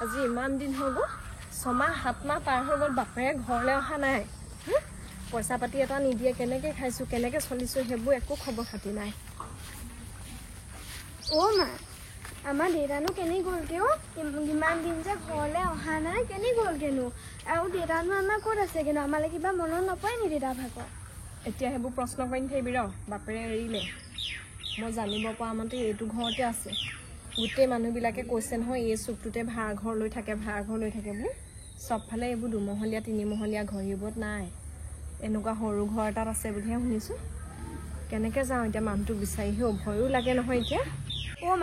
আজি ইমান দিন হৈ গ'ল 6 মাহ 7 মাহ পাৰ হৈ গ'ল বাপেৰে ঘৰলৈ অহা নাই পইচা পাতি এটা নিদিয়ে কেনেকৈ খাইছোঁ কেনেকৈ চলিছোঁ সেইবোৰ একো খবৰ খাতি নাই মা আমাৰ দেউতানো কেনে গ'লগেও ইমান দিন যে ঘৰলৈ অহা নাই কেনে গ'লগেনো আৰু দেউতানো আমাৰ ক'ত আছে কিন্তু আমালৈ কিবা মনত নপৰে নি দেউতা ভাগৰ এতিয়া সেইবোৰ প্ৰশ্ন কৰি নাথাকিবি ৰ বাপেৰে এৰিলে মই জানিব পৰা মতে এইটো ঘৰতে আছে গোটেই মানুহবিলাকে কৈছে নহয় এই চুকটোতে ভাড়া ঘৰ লৈ থাকে বুলি চবফালে এইবোৰ দুমহলীয়া তিনিমহলীয়া ঘৰ এইবোৰত নাই এনেকুৱা সৰু ঘৰ এটাত আছে বুলিহে শুনিছোঁ কেনেকৈ যাওঁ এতিয়া মানুহটোক বিচাৰিহে ভয়ো লাগে নহয় এতিয়া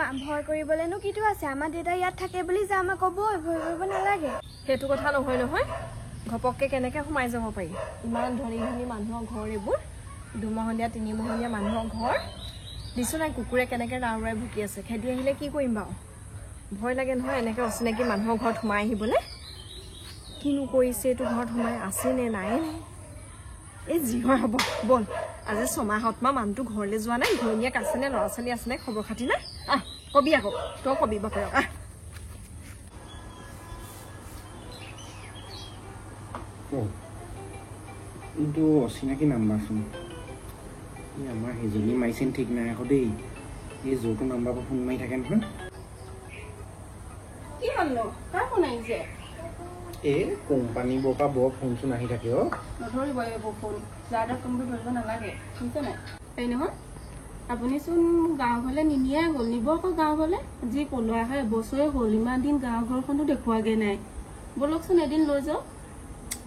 মা ভয় কৰিবলৈনো কিটো আছে আমাৰ দেউতা ইয়াত থাকে বুলি যাম আকৌ ভয় কৰিব নালাগে সেইটো কথা নহয় ঘপককৈ কেনেকৈ সোমাই যাব পাৰি ইমান ধনী ধনী মানুহৰ ঘৰ এইবোৰ দুমহলীয়া তিনিমহলীয়া মানুহৰ ঘৰ দিছোঁ নাই কুকুৰে কেনেকৈ ৰাউৰাই ভুকি আছে খেদি আহিলে কি কৰিম বাৰু ভয় লাগে নহয় এনেকৈ অচিনাকি মানুহৰ ঘৰত সোমাই আহিবলৈ কিনো কৰিছে এইটো ঘৰত সোমাই আছে নে নাই এই যি হয় হ'ব ব'ল আজি 6 মাহ 7 মাহ মানুহটো ঘৰলৈ যোৱা নাই ঘৈণীয়েক আছেনে ল'ৰা ছোৱালী আছেনে খবৰ খাতি নাই কবি আকৌ তই কবি বাপেৰক কিন্তু অচিনাকি নাম্বাৰচোন আমাৰ সেইজনী মাৰিছিল ঠিক নাই আকৌ দেই এই যৌটো নাম্বাৰৰ পৰা ফোন মাৰি থাকে নহয় কি হ'ল কাৰ ফোন আহিছে এই কোম্পানীবোৰৰ পৰা বৰ ফোন চোন আহি থাকে নধৰিব এইবোৰ ফোন যাৰ তাত ফোনটো ধৰিব নালাগে শুনিছে নাই এই নহয় আপুনিচোন গাঁও ঘৰলৈ নিনিয়ে গ'ল নিব আকৌ গাঁও ঘৰলৈ যি পলোৱা হয় এবছৰে হ'ল ইমান দিন গাঁও ঘৰখনো দেখুৱাগৈ নাই ব'লকচোন এদিন লৈ যাওক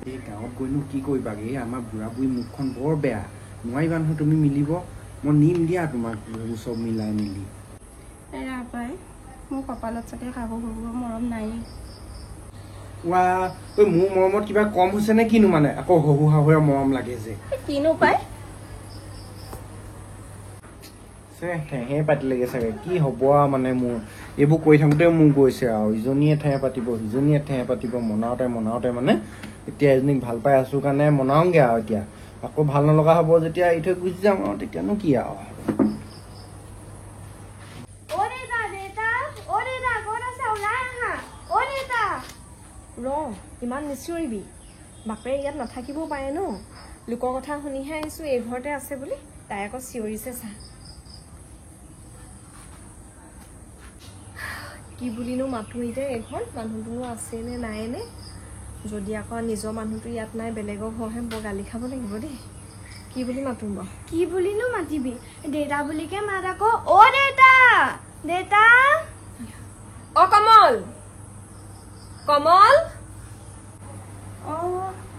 এই গাঁৱত গৈনো কি কৰিবাগে আমাৰ বুঢ়া বুঢ়ী মুখখন বৰ বেয়া নোৱাৰিবা নহয় তুমি মিলিব মই নিম দিয়া তোমাক চব মিলাই মিলি এৰা পাই মোৰ কপালত চাগে শাহু শহুৰৰ মৰম নাই ঐ মোৰ মৰমত কিবা কম হৈছে নে কিনো মানে আকৌ শহু শাহুৰে মৰম লাগে যে কিনো পাই ঠেহে পাতিলেগে চাগে কি হ'ব মানে মোৰ এইবোৰ কৰি থাকোঁতে মোৰ গৈছে আৰু ইজনীয়ে ঠেহে পাতিব সিজনীয়ে ঠেহে পাতিব মনাওঁতে মানে এতিয়া এজনীক ভাল পাই আছো কাৰণে মনাওঁগে আৰু এতিয়া আকৌ ভাল নলগা হ'ব যেতিয়া এৰি থৈ গুচি যাম আৰু তেতিয়ানো কি আৰু ইমান নিচিঞৰিবি বাপেৰে ইয়াত নাথাকিবও পাৰে ন লোকৰ কথা শুনিহে আহিছোঁ এই ঘৰতে আছে বুলি তাই আকৌ চিঞৰিছে চা কি বুলিনো মাতো এতিয়া এই ঘৰত মানুহটোনো আছে নে নাই নে যদি আকৌ নিজৰ মানুহটো ইয়াত নাই বেলেগৰ ঘৰহে বৰ গালি খাব লাগিব দেই কি বুলি মাতোঁ বাৰু কি বুলিনো মাতিবি দেউতা বুলিকে মাত আকৌ দেউতা কমল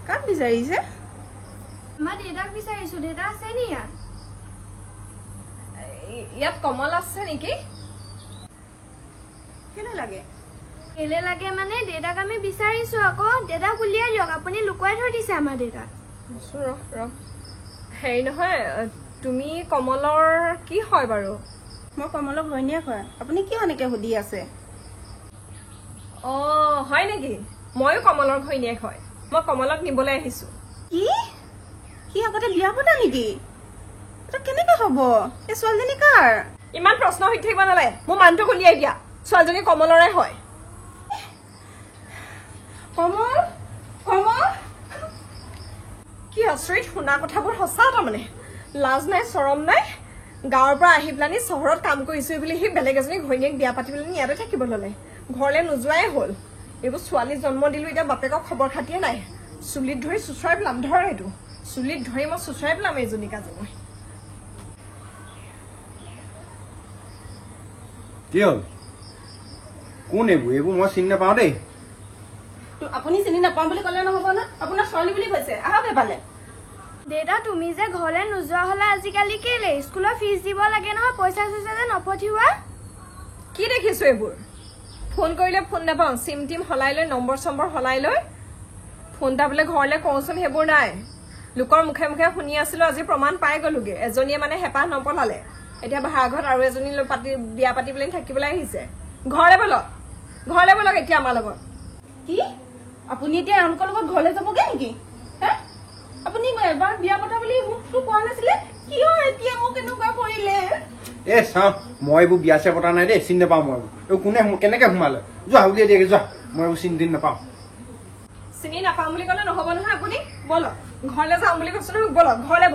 কাক বিচাৰিছে আমাৰ দেউতাক বিচাৰিছো দেউতা আছে নি ইয়াত কমল আছে নেকি কেনে লাগে কেলে লাগে মানে দেউতাক আমি বিচাৰিছো আকৌ দেউতাক উলিয়াই দিয়ক আপুনি লুকুৱাই থৈ দিছে আমাৰ দেউতাক ৰ হেৰি নহয় তুমি কমলৰ কি হয় বাৰু মই কমলৰ ঘৈণীয়েক হয় আপুনি কিয় এনেকে সুধি আছে হয় নেকি ময়ো কমলৰ ঘৈণীয়েক হয় মই কমলক নিবলৈ আহিছো কি আগতে বিয়া পতা নেকি এটা কেনেকে হ'ব এই ছোৱালীজনী কাৰ ইমান প্ৰশ্ন হৈ থাকিব নালাগে মোৰ মানুহটোক উলিয়াই দিয়া ছোৱালীজনী কমলৰে হয় কমল কি আচৰিত শুনা কথাবোৰ সঁচা তাৰমানে লাজ নাই চৰম নাই গাঁৱৰ পৰা আহি পেলানি চহৰত কাম কৰিছো বুলি সি বেলেগ এজনী ঘৈণীয়েক বিয়া পাতি পেলানি ইয়াতে থাকিব ল'লে ঘৰলৈ নোযোৱাই হ'ল এইবোৰ ছোৱালী জন্ম দিলো এতিয়া বাপেকক খবৰ খাতিয়ে নাই চুলিত ধৰি চুচৰাই পেলাম ধৰ এইটো চুলিত ধৰি মই চুচৰাই পেলাম এইজনী কাজে মই কি হ'ল কোন এইবোৰ মই চিনি নাপাওঁ দেই আপুনি চিনি নাপাওঁ বুলি ক'লে নহ'ব ন আপোনাৰ ছোৱালী বুলি কৈছে আহক এফালে দেউতা তুমি যে ঘৰলৈ নোযোৱা হ'লে আজিকালি কেলে স্কুলৰ ফিজ দিব লাগে নহয় পইচা চইচা যে নপঠিওৱা কি দেখিছো এইবোৰ ফোন কৰিলে ফোন নাপাওঁ চিম টিম সলাই লৈ নম্বৰ চম্বৰ সলাই লৈ ফোন এটা বোলে ঘৰলৈ কওঁচোন সেইবোৰ নাই লোকৰ মুখে মুখে শুনি আছিলো আজি প্ৰমাণ পাই গলোগে এজনীয়ে মানে হেঁপাহ নপলালে এতিয়া ভাড়া ঘৰত আৰু এজনী বিয়া পাতি পেলাই থাকিবলৈ আহিছে ঘৰলৈ বলক এতিয়া আমাৰ লগত কি আপুনি এতিয়া এওঁলোকৰ লগত ঘৰলৈ যাবগে নেকি আপুনি এবাৰ বিয়া পতা বুলি মোকতো কোৱা নাছিলে কিয় এতিয়া মোক এনেকুৱা কৰিলে চাওঁ মই এইবোৰ বিয়া চিয়া পতা নাই দেই চিনি নাপাওঁ মই এইবোৰ কোনে কেনেকে সোমালে যোৱা উলিয়াই দিয়ে যোৱা মই এইবোৰ চিনি নাপাওঁ চিনি নাপাম বুলি ক'লে নহ'ব নহয় আপুনি বলক ঘৰলৈ যাম বুলি কৈছো নহয় বলক ঘৰলৈ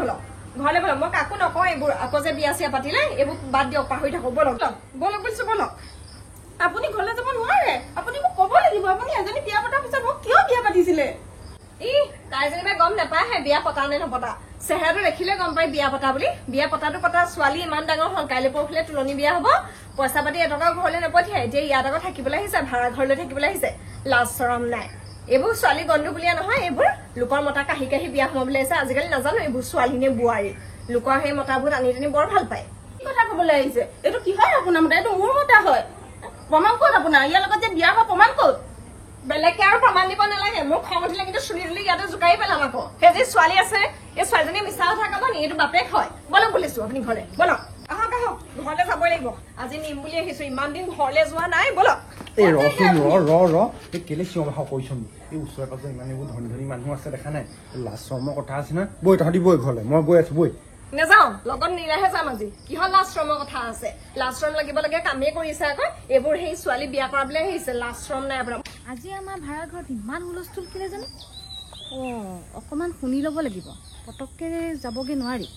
বলক মই কাকো নকওঁ এইবোৰ আকৌ যে বিয়া চিয়া পাতিলে এইবোৰ বাদ দিয়ক পাহৰি থাকো বলক বলক বুলিছো বলক আপুনি ঘৰলৈ যাব নোৱাৰে আপুনি মোক ক'ব লাগিব আপুনি এজনী বিয়া পতাৰ পিছত মোক কিয় বিয়া পাতিছিলে তাই যেনিবা গম নাপায়হে বিয়া পতা নে নপতা চেহেৰাটো দেখিলে গম পাই বিয়া পতা বুলি বিয়া পতাটো পতা ছোৱালী ইমান ডাঙৰ হ'ল কাইলৈ পৰহিলে তুলনি বিয়া হব পইচা পাতি এটকাও ঘৰলৈ নপঠিয়াই এতিয়া ইয়াত আকৌ থাকিবলৈ আহিছে ভাড়া ঘৰলৈ থাকিবলৈ আহিছে লাজ চৰম নাই এইবোৰ ছোৱালী গণ্ডু বুলিয়া নহয় এইবোৰ লোকৰ মতা কাহি কাহি বিয়া সোমাবলৈ আহিছে আজিকালি নাজানো এইবোৰ ছোৱালী নে বোৱাৰী লোকৰ সেই মতাবোৰ আনি টানি বৰ ভাল পায় কি কথা ক'বলৈ আহিছে এইটো কি হয় আপোনাৰ মতে এইটো মোৰ মতা হয় প্ৰমাণ ক'ত আপোনাৰ ইয়াৰ লগত যে বিয়া হোৱা প্ৰমাণ ক'ত বেলেগকে আৰু প্ৰমাণ দিব নালাগে মোক খং উঠিলে কিন্তু চুলি তুলি ইয়াতে জোকাৰি পেলাম আকৌ সেই যে ছোৱালী আছে এই ছোৱালীজনীয়ে মিছা কথা কব নি এইটো বাপেক হয় বলক বুলিছো আপুনি ঘৰলৈ বলক আহক ঘৰলৈ যাবই লাগিব আজি নিম বুলি আহিছো ইমান দিন ঘৰলৈ যোৱা নাই বলক এই ৰচোন ৰ এই কেলে চিঞৰ বাখৰ কৰিছোন এই ওচৰে পাজৰে ইমান এইবোৰ ধনী ধনী মানুহ আছে দেখা নাই লাজ চৰমৰ কথা আছে না বৈ তহঁতি বৈ ঘৰলৈ মই গৈ আছো বৈ নাযাওঁ লগত নিলেহে যাম আজি কিহৰ লাজ শ্ৰমৰ কথা আছে লাজ শ্ৰম লাগিব লাগে কামেই কৰিছে আকৌ এইবোৰ সেই ছোৱালী বিয়া কৰাবলৈ আহিছে লাজ শ্ৰম নাই আপোনাৰ আজি আমাৰ ভাড়া ঘৰত ইমান হুলস্থুল কেলে জানো অকমান শুনি ল'ব লাগিব পটককে যাবগে নোৱাৰি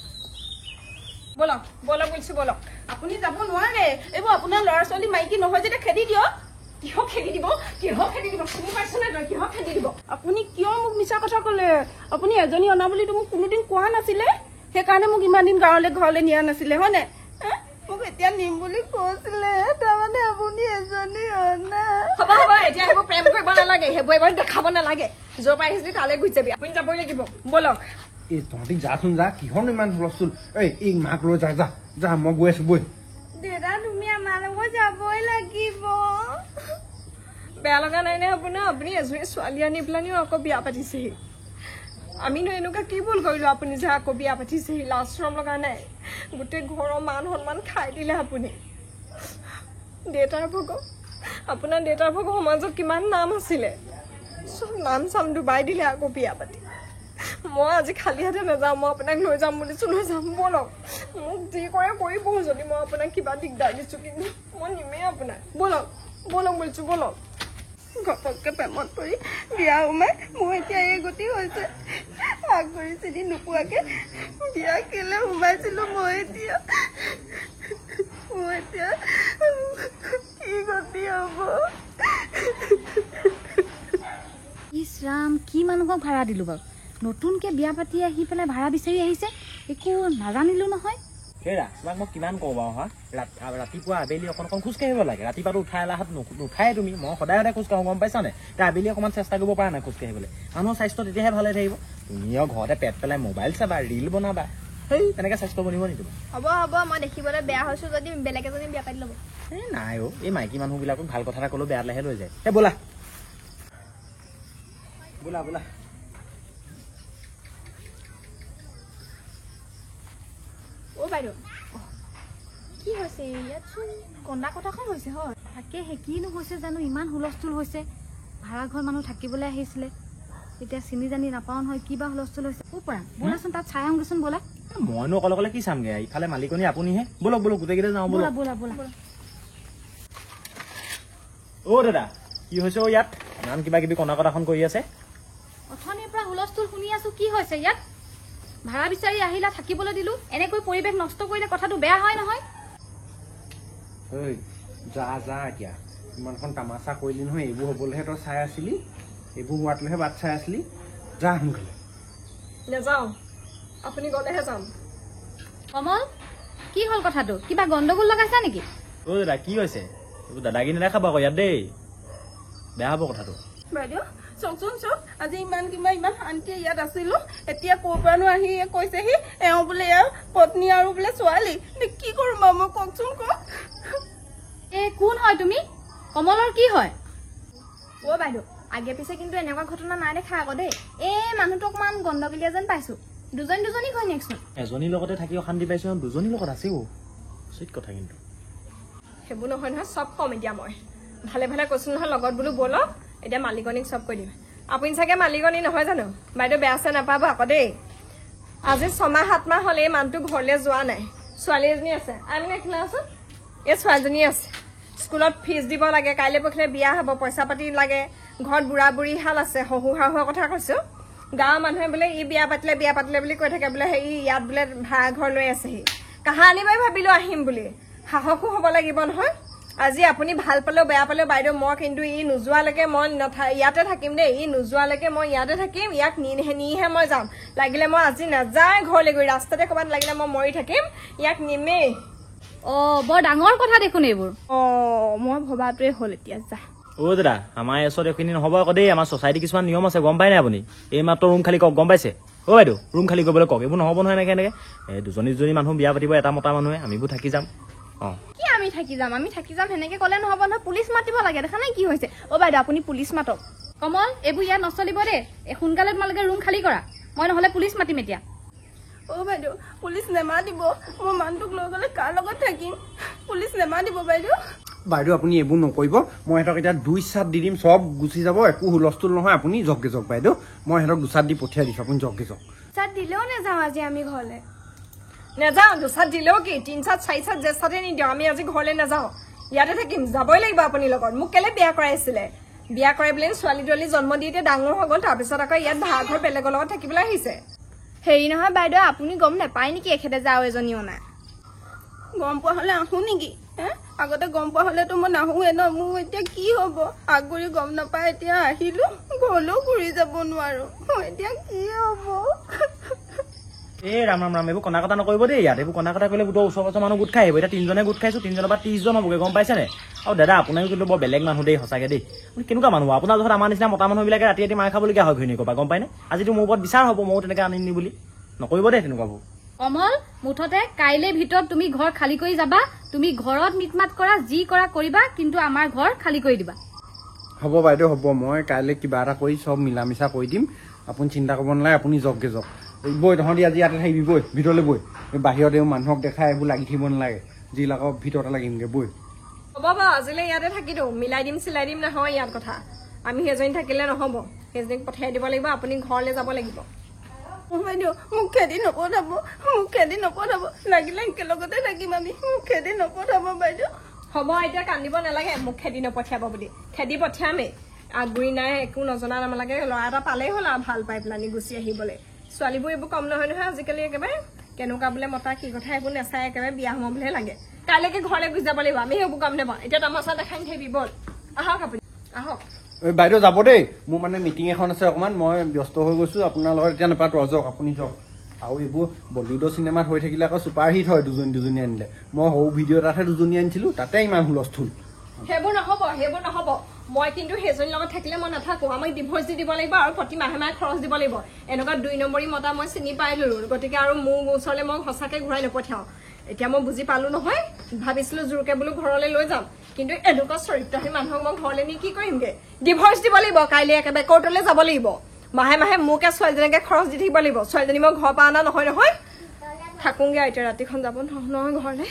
বলক বুলিছো বলক আপুনি যাব নোৱাৰে এইবোৰ আপোনাৰ ল'ৰা ছোৱালী মাইকী নহয় যেতিয়া খেদি দিয়ক কিহক খেদি দিব চিনি পাইছো নে তই কিহক খেদি দিব আপুনি কিয় মোক মিছা কথা ক'লে আপুনি এজনী অনা বুলিতো মোক কোনোদিন কোৱা নাছিলে সেইকাৰণে মোক ইমান দিন গাঁৱলৈ ঘৰলৈ নিয়া নাছিলে হয় নাই মোক এতিয়া নিম বুলি কৈছিলে তাৰমানে আপুনি এজনী অনা হ'ব এতিয়া সেইবোৰ প্ৰেম কৰিব নালাগে সেইবোৰ এবাৰ দেখাব নালাগে য'ৰ পৰা আহিছিলি তালৈ গুচি যাবি আপুনি যাবই লাগিব বলক এই তহঁতি যাচোন যা কিহৰ ইমান হুলস্থুল এই মাক লৈ যা মই গৈ আছো বৈ দেউতা তুমি আমাৰ লগত যাবই লাগিব বেয়া লগা নাই নে আপোনাৰ আপুনি এজনী ছোৱালী আনি পেলানিও আকৌ বিয়া পাতিছেহি আমিনো এনেকুৱা কি ভুল কৰিলো আপুনি যে আকৌ বিয়া পাতিছেহি লাজ শ্ৰম লগা নাই গোটেই ঘৰৰ মান সন্মান খাই দিলে আপুনি আপোনাৰ দেউতাৰ ভাগ সমাজত কিমান নাম আছিলে চব নাম চাম ডুবাই দিলে আকৌ বিয়া পাতি মই আজি খালী হাতে নাযাওঁ মই আপোনাক লৈ যাম বুলিছো লৈ যাম বলক মোক যি কৰে কৰিব যদি মই আপোনাক কিবা দিগদাৰ দিছো কিন্তু মই নিমেই আপোনাক বলক বুলিছো বলক ঘপককে প্ৰেমত পৰি বিয়া সোমাই মোৰ এতিয়া এই গতি হৈছে আগ কৰি চিনি নোপোৱাকে বিয়া কেলে সোমাইছিলো মই এতিয়া কি গতি হব ইছ ৰাম কি মানুহক ভাড়া দিলো বাৰু নতুনকে বিয়া পাতি আহি পেলাই ভাড়া বিচাৰি আহিছে একো নাজানিলো নহয় হেৰা তোমাক মই কিমান কওঁ বাৰু হা ৰাতিপুৱা আবেলি অকণ খোজ কাঢ়িব লাগে ৰাতিপুৱাটো উঠাই এলাহত নুঠাই তুমি মই সদায় খোজ কাঢ়ো গম পাইছা নে এতিয়া আবেলি অকণমান চেষ্টা কৰিব পৰা নাই খোজ কাঢ়িবলৈ মানুহৰ স্বাস্থ্য তেতিয়াহে ভালে থাকিব তুমিও ঘৰতে পেট পেলাই মোবাইল চাবা ৰিল বনাবা সেই তেনেকে স্বাস্থ্য বনিব নি তোমাৰ হ'ব মই দেখিবলৈ বেয়া হৈছো যদি বেলেগ এজনী বিয়া পাতি ল'ব এই নাই এই মাইকী মানুহবিলাকক ভাল কথা এটা ক'লেও বেয়ালেহে লৈ যায় এই ব'লা বাইদেউ কি হৈছে ইয়াতচোন কন্দা কথাখন হৈছে হয় তাকেহে কিনো হৈছে জানো ইমান হুলস্থুল হৈছে ভাড়া ঘৰ মানুহ থাকিবলৈ আহিছিলে এতিয়া চিনি জানি নাপাওঁ নহয় কিবা হুলস্থুল হৈছে পৰা ব'লাচোন তাত চাই আহোগেচোন ব'লা মইনো অকলে কি চামগে ইফালে মালিকনী আপুনিহে ব'লক গোটেইকেইটা যাওঁ ব'লা অ' দাদা কি হৈছে ইয়াত ইমান কিবা কিবি কন্দা কটাখন কৰি আছে অথনিৰ পৰা হুলস্থুল শুনি আছো কি হৈছে ইয়াত ভাড়া বিচাৰি আহিলা থাকিবলৈ দিলো এনেকৈ পৰিৱেশ নষ্ট কৰিলে কথাটো বেয়া হয় নহয় যা এতিয়া ইমানখন তামাচা কৰিলি নহয় এইবোৰ হবলৈহে তই চাই আছিলি এইবোৰ হোৱাতলৈহে বাট চাই আছিলি যা সোনকালে নাযাওঁ আপুনি গ'লেহে যাম কমল কি হ'ল কথাটো কিবা গণ্ডগোল লগাইছা নেকি অ' দাদা কি হৈছে এইবোৰ দাদাগিৰি নেদেখাব আকৌ ইয়াত দেই বেয়া হ'ব কথাটো বাইদেউ চাওকচোন আজি ইমান শান্তিয়ে ইয়াত আছিলো এতিয়া ক'ৰ পৰানো আহি কৈছেহি এওঁ বোলে এয়া পত্নী আৰু বোলে ছোৱালী কি কৰোঁ বাৰু মই কওকচোন কওক কোন হয় তুমি কমলৰ কি হয় অ' বাইদেউ আগে পিছে কিন্তু এনেকুৱা ঘটনা নাই দেখা আকৌ দেই এই মানুহটো অকমান গণ্ডগোলীয়া যেন পাইছো দুজনী হয় নেক্সট এজনীৰ লগতে থাকি অশান্তি পাইছো দুজনীৰ লগত আছেও উচিত কথা কিন্তু সেইবোৰ নহয় চব কম এতিয়া মই ভালে কৈছো নহয় লগত বোলো বলক এতিয়া মালিকনীক চব কৈ দিম আপুনি চাগে মালিকনী নহয় জানো বাইদেউ বেয়া চেয়া নাপাব আকৌ দেই আজি 6-7 মাহ হ'লে এই মানুহটো ঘৰলৈ যোৱা নাই ছোৱালী এজনী আছে আমি নেখেলাচোন এই ছোৱালীজনী আছে স্কুলত ফিজ দিব লাগে, কাইলৈ পৰহিলৈ বিয়া হ'ব, পইচা পাতি লাগে, ঘৰত বুঢ়া বুঢ়ী হাল আছে, শহুৰ শাহুৰ কথা কৈছো। গাঁৱৰ মানুহে বোলে ই বিয়া পাতিলে বুলি কৈ থাকে বোলে হেৰি ইয়াত বোলে ভাড়া ঘৰ লৈ আছেহি। কাহানি বাই ভাবিলো আহিম বুলি, সাহসো হ'ব লাগিব নহয়। আজি আপুনি ভাল পালেও বেয়া পালেও বাইদেউ মই কিন্তু ই নোযোৱালৈকে মই ইয়াতে থাকিম দেই। ই নোযোৱালৈকে মই ইয়াতে থাকিম, ইয়াক নিহে মই যাম। লাগিলে মই আজি নাযায় ঘৰলৈ গৈ ৰাস্তাতে ক'ৰবাত লাগিলে মই মৰি থাকিম, ইয়াক নিমেই। বৰ ডাঙৰ কথা দেখোন এইবোৰ। মই ভবাটোৱে হ'ল এতিয়া যা। দাদা আমাৰ ওচৰত এইখিনি নহ'ব আকৌ দেই। আমাৰ ছ'চাইটি কিছুমান নিয়ম আছে, গম পাই নাই আপুনি? এই মাত্ৰ ৰুম খালী কওক, গম পাইছে? বাইদেউ ৰুম খালী কৰিবলৈ কওক, এইবোৰ নহ'ব নহয় এনেকৈ। দুজনী মানুহ বিয়া পাতিব, এটা মতা মানুহে, আমিবোৰ থাকি যাম। কি আমি থাকি যাম সেনেকে ক'লে নহ'ব নহয়, পুলিচ মাতিব লাগে। দেখা নাই কি হৈছে? বাইদেউ আপুনি পুলিচ মাতক। কমল, এইবোৰ ইয়াত নচলিব দেই। সোনকালে তোমালোকে ৰুম খালী কৰা, মই নহ'লে পুলিচ মাতিম এতিয়া। বাইদেউ পুলিচ নেমাতিব, মই মানুহটোক লৈ গ'লে কাৰ লগত থাকিম? পুলিচ নেমাতিব বাইদেউ। বাইদেউ আপুনি এইবোৰ নকৰিব, মই সিহঁতক এতিয়া 2 চাত দি দিম, চব গুচি যাব, একো হুলস্থুল নহয়। আপুনি জগকে যাওক বাইদেউ, মই সিহঁতক 2 চাত দি পঠিয়াই দিছোঁ, আপুনি জগকে যাওক। চাত দিলেও নাযাওঁ আজি আমি ঘৰলৈ। নাযাওঁ, 2 চাত দিলেও কি 3 চাত 4 চাত যে চাতে নিদিওঁ, আমি আজি ঘৰলৈ নাযাওঁ, ইয়াতে থাকিম। যাবই লাগিব আপুনি লগত। মোক কেলে বিয়া কৰাইছিলে? বিয়া কৰাই বোলে ছোৱালী তোৱালী জন্ম দি এতিয়া ডাঙৰ হৈ গ'ল, তাৰপিছত আকৌ ইয়াত ভাড়া ঘৰ বেলেগৰ লগত থাকিবলৈ আহিছে। হেৰি নহয় বাইদেউ, আপুনি গম নাপায় নেকি এখেতে যাওঁ এজনী অনা? গম পোৱা হ'লে আহোঁ নেকি? আগতে গম পোৱা হ'লেতো মই নাহোঁৱে ন। মোৰ এতিয়া কি হ'ব? আগৰি গম নাপায়, এতিয়া আহিলোঁ, ঘৰলৈও ঘূৰি যাব নোৱাৰোঁ। এতিয়া কি হ'ব? ৰাম, এইবোৰ কণা কথা নকৰিব দেই। ইয়াত এইবোৰ কণা কথা কৰিলে গোটেই ওচৰ পাছৰ মানুহ গোট খাই আহিব। এতিয়া 3জনে গোট খাইছোঁ, 3জনৰ পৰা 30জন হ'বগৈ, গম পাইছেনে? আৰু দাদা আপোনাৰো কিন্তু বৰ বেলেগ মানুহ দেই, সঁচাকৈ দেই। আপুনি কেনেকুৱা মানুহ? আপোনাৰ ঘৰত আমাৰ নিচিনা মতা মানুহবিলাকে ৰাতি মাৰ খাবলগীয়া হয় ঘৈণীয়েকৰ পৰা, গম পায়নে? আজিতো মোৰ ওপৰত বিচাৰ হ'ব, ময়ো তেনেকৈ আনিম বুলি। নকৰিব দেই তেনেকুৱাবোৰ। কমল, মুঠতে কাইলৈ ভিতৰত তুমি ঘৰ খালী কৰি যাবা। তুমি ঘৰত মিটমাট কৰা, যি কৰা কৰিবা, কিন্তু আমাৰ ঘৰ খালী কৰি দিবা। হ'ব বাইদেউ, হ'ব। মই কাইলৈ কিবা এটা কৰি চব মিলা মিছা কৰি দিম, আপুনি চিন্তা কৰিব নালাগে। আপুনি জগকে যাওক। তহঁতি আজি ইয়াতে থাকিবি, বৈ ভিতৰলৈ বৈ। বাহিৰত এই মানুহক দেখাই এইবোৰ লাগি থাকিব নালাগে, যি লাগক ভিতৰতে লাগিমগৈ, বৈ। হ'ব বাৰু, আজিলৈ ইয়াতে থাকি দিওঁ, মিলাই দিম চিলাই দিম, নহয় ইয়াত কথা। আমি সেইজনী থাকিলে নহ'ব, সেইজনীক পঠিয়াই দিব লাগিব, আপুনি ঘৰলৈ যাব লাগিব। বাইদেউ মোক খেদি নপঠাব, লাগিলে একেলগতে থাকিম আমি, মোক খেদি নপঠাব বাইদেউ। হ'ব, এতিয়া কান্দিব নালাগে মোক খেদি নপঠিয়াব বুলি। খেদি পঠিয়ামেই, আগগুৰি নাই, একো নজনা নালাগে। ল'ৰা এটা পালেই হ'ল আৰু ভাল পাই পেলানি গুচি আহিবলৈ। ছোৱালীবোৰ এইবোৰ কম নহয় আজিকালি, একেবাৰে কেনেকুৱা বোলে মতা কি কথা এইবোৰ নেচাই, একেবাৰে বিয়া সোমাবলৈহে লাগে। কাইলৈকে ঘৰলৈ গুচি যাব লাগিব, আমি সেইবোৰ কাম নাপাওঁ। এতিয়া তামাচা দেখাই নাথাকিবি, বল আহক আপুনি, আহক। বাইদেউ যাব দেই, মোৰ মানে মিটিং এখন আছে অকণমান, মই ব্যস্ত হৈ গৈছোঁ। আপোনাৰ লগত এতিয়া নাপাতো, যাওক আপুনি যাওক। আৰু এইবোৰ বলিউডৰ চিনেমাত হৈ থাকিলে আকৌ ছুপাৰ হিট হয়, দুজনী আনিলে। মই সৰু ভিডিঅ' এটাতহে 2জনী আনিছিলোঁ, তাতে ইমান হুলস্থুল। সেইবোৰ নহ'ব। মই কিন্তু সেইজনীৰ লগত থাকিলে মই নাথাকো। আমাক ডিভৰ্চ দি দিব লাগিব আৰু প্ৰতি মাহে খৰচ দিব লাগিব। এনেকুৱা 2 নম্বৰী মতা মই চিনি পাই ললো, গতিকে আৰু মোৰ ওচৰলৈ মই সঁচাকৈ ঘূৰাই নপঠিয়াওঁ। এতিয়া মই বুজি পালো নহয়, ভাবিছিলো জোৰকে বোলো ঘৰলৈ লৈ যাম, কিন্তু এনেকুৱা চৰিত্ৰহীন মানুহক মই ঘৰলৈ নি কি কৰিমগে? ডিভৰ্চ দিব লাগিব, কাইলৈ একেবাৰে কোৰ্টলৈ যাব লাগিব। মাহে মোকে ছোৱালীজনীকে খৰচ দি থাকিব লাগিব। ছোৱালীজনী মই ঘৰৰ পৰা অনা নহয়। থাকোংগে এতিয়া, ৰাতিখন যাব নহয় ঘৰলৈ।